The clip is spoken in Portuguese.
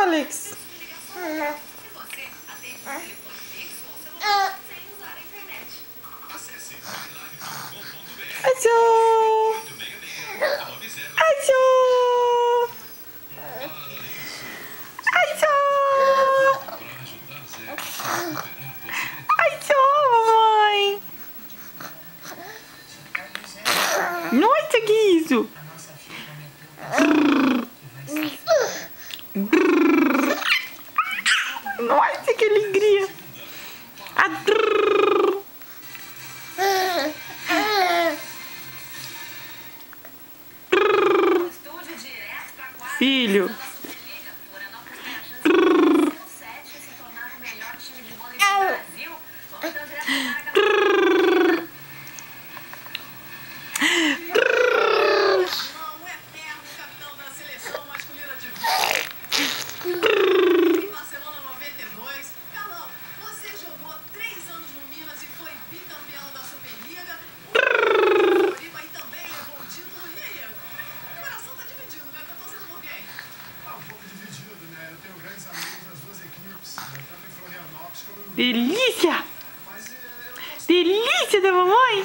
Alex? Achou! Achou! Achou! Achou, mamãe! Nossa, que isso? Nossa, que alegria! Filho! Delícia! Delícia da mamãe!